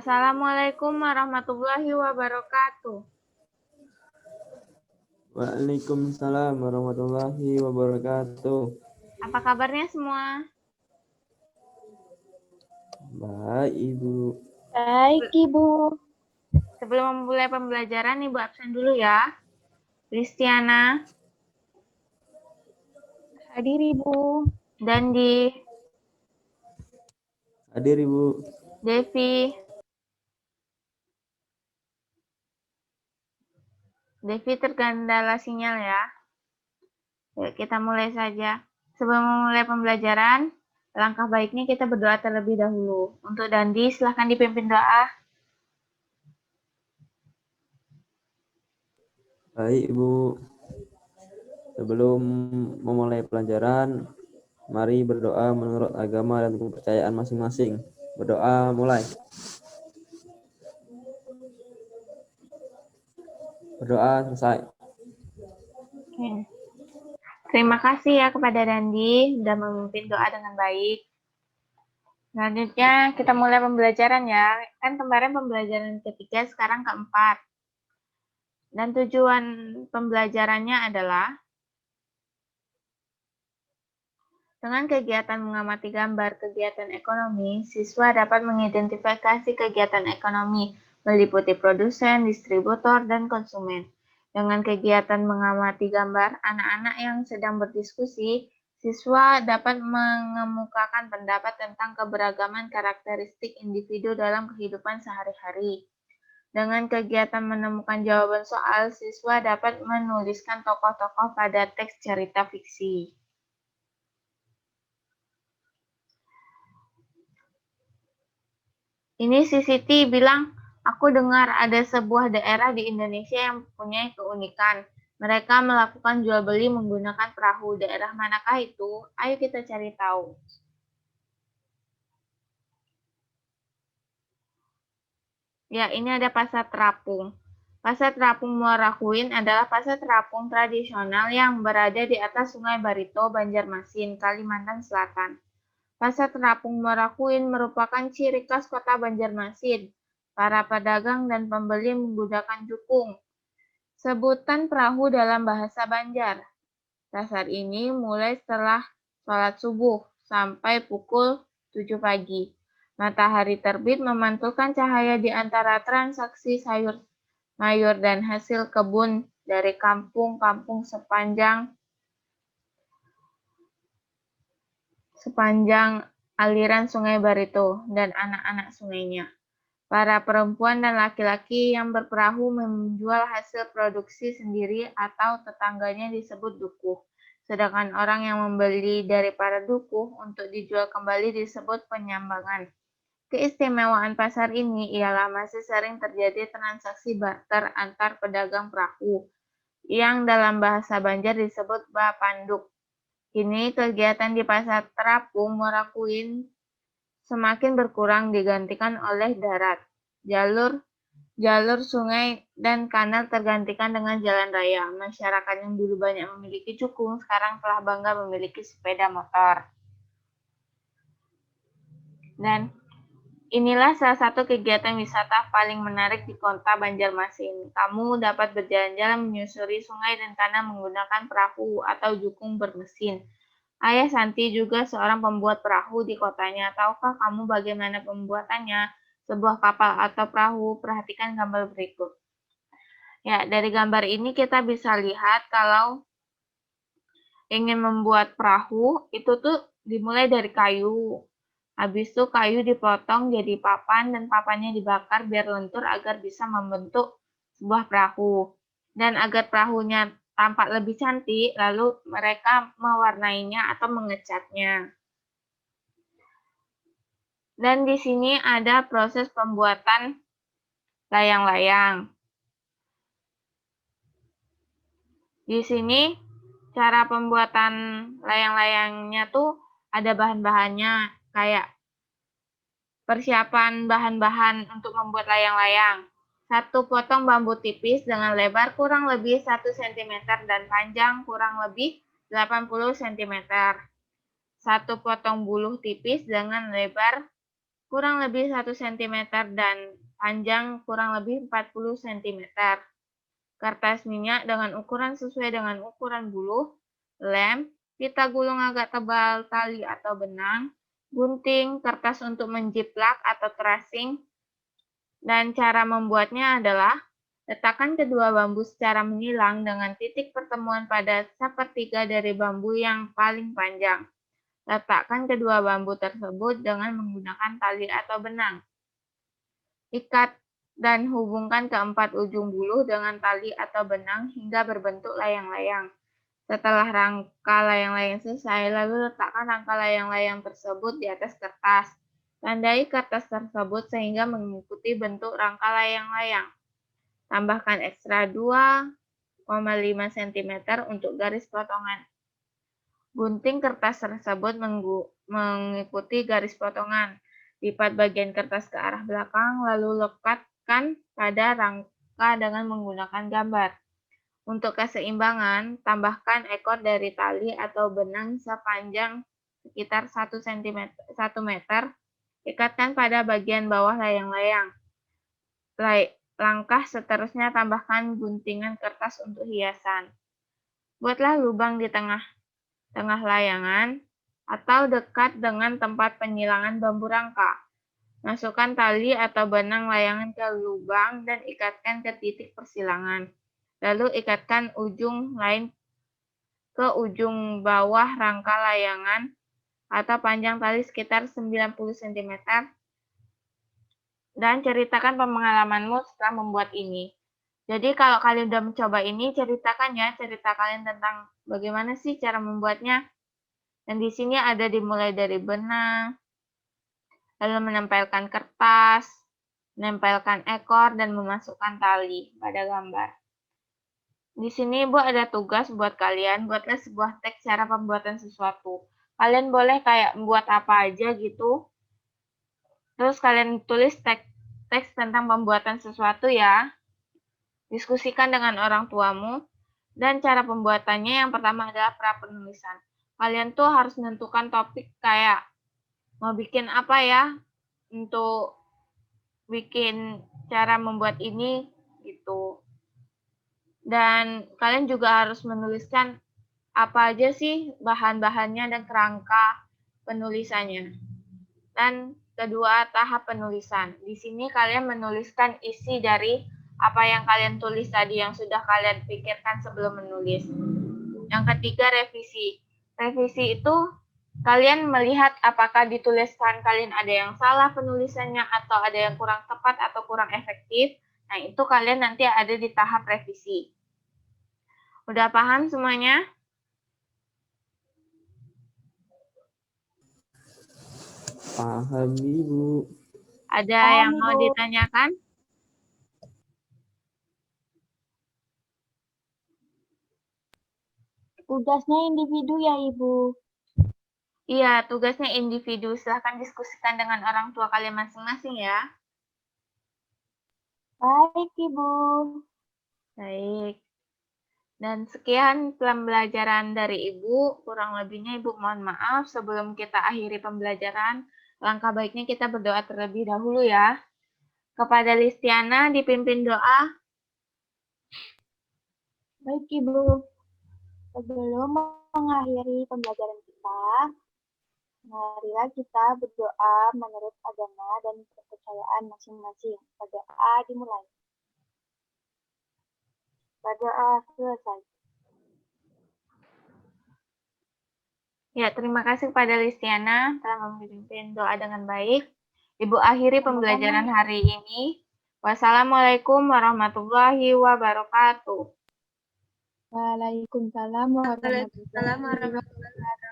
Assalamualaikum warahmatullahi wabarakatuh. Waalaikumsalam warahmatullahi wabarakatuh. Apa kabarnya semua? Baik, Ibu. Baik, Ibu. Sebelum memulai pembelajaran, Ibu absen dulu ya. Kristiana, Hadir, Ibu. Dandi, Hadir, Ibu. Devi terkendala sinyal ya. Yuk, kita mulai saja. Sebelum memulai pembelajaran, langkah baiknya kita berdoa terlebih dahulu. Untuk Dandi, silahkan dipimpin doa. Baik, Ibu. Sebelum memulai pelajaran, mari berdoa menurut agama dan kepercayaan masing-masing. Berdoa mulai. Berdoa selesai. Oke. Terima kasih ya kepada Dandi sudah memimpin doa dengan baik. Selanjutnya kita mulai pembelajaran ya. Kan kemarin pembelajaran ketiga, sekarang keempat. Dan tujuan pembelajarannya adalah dengan kegiatan mengamati gambar kegiatan ekonomi, siswa dapat mengidentifikasi kegiatan ekonomi meliputi produsen, distributor, dan konsumen. Dengan kegiatan mengamati gambar anak-anak yang sedang berdiskusi, siswa dapat mengemukakan pendapat tentang keberagaman karakteristik individu dalam kehidupan sehari-hari. Dengan kegiatan menemukan jawaban soal, siswa dapat menuliskan tokoh-tokoh pada teks cerita fiksi. Ini si Siti bilang, aku dengar ada sebuah daerah di Indonesia yang mempunyai keunikan. Mereka melakukan jual beli menggunakan perahu. Daerah manakah itu? Ayo kita cari tahu. Ya, ini ada Pasar Terapung. Pasar Terapung Muara Kuin adalah pasar terapung tradisional yang berada di atas Sungai Barito, Banjarmasin, Kalimantan Selatan. Pasar Terapung Muara Kuin merupakan ciri khas kota Banjarmasin. Para pedagang dan pembeli menggunakan jukung, sebutan perahu dalam bahasa Banjar. Pasar ini mulai setelah sholat subuh sampai pukul 7 pagi. Matahari terbit memantulkan cahaya di antara transaksi sayur mayur dan hasil kebun dari kampung-kampung sepanjang aliran Sungai Barito dan anak-anak sungainya. Para perempuan dan laki-laki yang berperahu menjual hasil produksi sendiri atau tetangganya disebut dukuh. Sedangkan orang yang membeli dari para dukuh untuk dijual kembali disebut penyambangan. Keistimewaan pasar ini ialah masih sering terjadi transaksi barter antar pedagang perahu, yang dalam bahasa Banjar disebut bapanduk. Kini kegiatan di Pasar Terapung Muara Kuin semakin berkurang digantikan oleh darat. Jalur sungai dan kanal tergantikan dengan jalan raya. Masyarakat yang dulu banyak memiliki cukung sekarang telah bangga memiliki sepeda motor. Dan inilah salah satu kegiatan wisata paling menarik di kota Banjarmasin. Kamu dapat berjalan-jalan menyusuri sungai dan tanah menggunakan perahu atau jukung bermesin. Ayah Santi juga seorang pembuat perahu di kotanya. Tahukah kamu bagaimana pembuatannya? Sebuah kapal atau perahu, perhatikan gambar berikut. Ya, dari gambar ini kita bisa lihat kalau ingin membuat perahu, itu tuh dimulai dari kayu. Habis itu kayu dipotong jadi papan dan papannya dibakar biar lentur agar bisa membentuk sebuah perahu. Dan agar perahunya tampak lebih cantik, lalu mereka mewarnainya atau mengecatnya. Dan di sini ada proses pembuatan layang-layang. Di sini cara pembuatan layang-layangnya tuh ada bahan-bahannya, kayak persiapan bahan-bahan untuk membuat layang-layang. 1 potong bambu tipis dengan lebar kurang lebih 1 cm dan panjang kurang lebih 80 cm. 1 potong buluh tipis dengan lebar kurang lebih 1 cm dan panjang kurang lebih 40 cm. Kertas minyak dengan ukuran sesuai dengan ukuran buluh, lem, pita gulung agak tebal, tali atau benang, gunting, kertas untuk menjiplak atau tracing, dan cara membuatnya adalah letakkan kedua bambu secara menyilang dengan titik pertemuan pada sepertiga dari bambu yang paling panjang. Letakkan kedua bambu tersebut dengan menggunakan tali atau benang. Ikat dan hubungkan keempat ujung buluh dengan tali atau benang hingga berbentuk layang-layang. Setelah rangka layang-layang selesai, lalu letakkan rangka layang-layang tersebut di atas kertas. Tandai kertas tersebut sehingga mengikuti bentuk rangka layang-layang. Tambahkan ekstra 2,5 cm untuk garis potongan. Gunting kertas tersebut mengikuti garis potongan. Lipat bagian kertas ke arah belakang, lalu lekatkan pada rangka dengan menggunakan gambar. Untuk keseimbangan, tambahkan ekor dari tali atau benang sepanjang sekitar 1 meter. Ikatkan pada bagian bawah layang-layang. Langkah seterusnya, tambahkan guntingan kertas untuk hiasan. Buatlah lubang di tengah layangan atau dekat dengan tempat penyilangan bambu rangka. Masukkan tali atau benang layangan ke lubang dan ikatkan ke titik persilangan. Lalu ikatkan ujung lain ke ujung bawah rangka layangan atau panjang tali sekitar 90 cm. Dan ceritakan pengalamanmu setelah membuat ini. Jadi kalau kalian udah mencoba ini, ceritakan ya, cerita kalian tentang bagaimana sih cara membuatnya. Dan di sini ada dimulai dari benang, lalu menempelkan kertas, menempelkan ekor, dan memasukkan tali pada gambar. Di sini Ibu ada tugas buat kalian, buatlah sebuah teks cara pembuatan sesuatu. Kalian boleh kayak membuat apa aja gitu. Terus kalian tulis teks tentang pembuatan sesuatu ya. Diskusikan dengan orang tuamu. Dan cara pembuatannya yang pertama adalah pra-penulisan. Kalian tuh harus menentukan topik kayak mau bikin apa ya untuk bikin cara membuat ini gitu. Dan kalian juga harus menuliskan apa aja sih bahan-bahannya dan kerangka penulisannya. Dan kedua, tahap penulisan. Di sini kalian menuliskan isi dari apa yang kalian tulis tadi yang sudah kalian pikirkan sebelum menulis. Yang ketiga, revisi. Revisi itu kalian melihat apakah di tulisan kalian ada yang salah penulisannya atau ada yang kurang tepat atau kurang efektif. Nah, itu kalian nanti ada di tahap revisi. Udah paham semuanya? Paham, Ibu. Ada Paham, yang mau Ibu. ditanyakan? Tugasnya individu ya, Ibu. Iya, tugasnya individu. Silahkan diskusikan dengan orang tua kalian masing-masing ya. Baik, Ibu. Baik. Dan sekian pembelajaran dari Ibu. Kurang lebihnya Ibu mohon maaf. Sebelum kita akhiri pembelajaran, langkah baiknya kita berdoa terlebih dahulu ya. Kepada Listiana dipimpin doa. Baik, Ibu. Sebelum mengakhiri pembelajaran kita, marilah kita berdoa menurut agama dan kepercayaan masing-masing. Berdoa dimulai. Berdoa selesai. Ya, terima kasih kepada Listiana telah memimpin doa dengan baik. Ibu akhiri pembelajaran hari ini. Wassalamualaikum warahmatullahi wabarakatuh. Waalaikumsalam warahmatullahi wabarakatuh.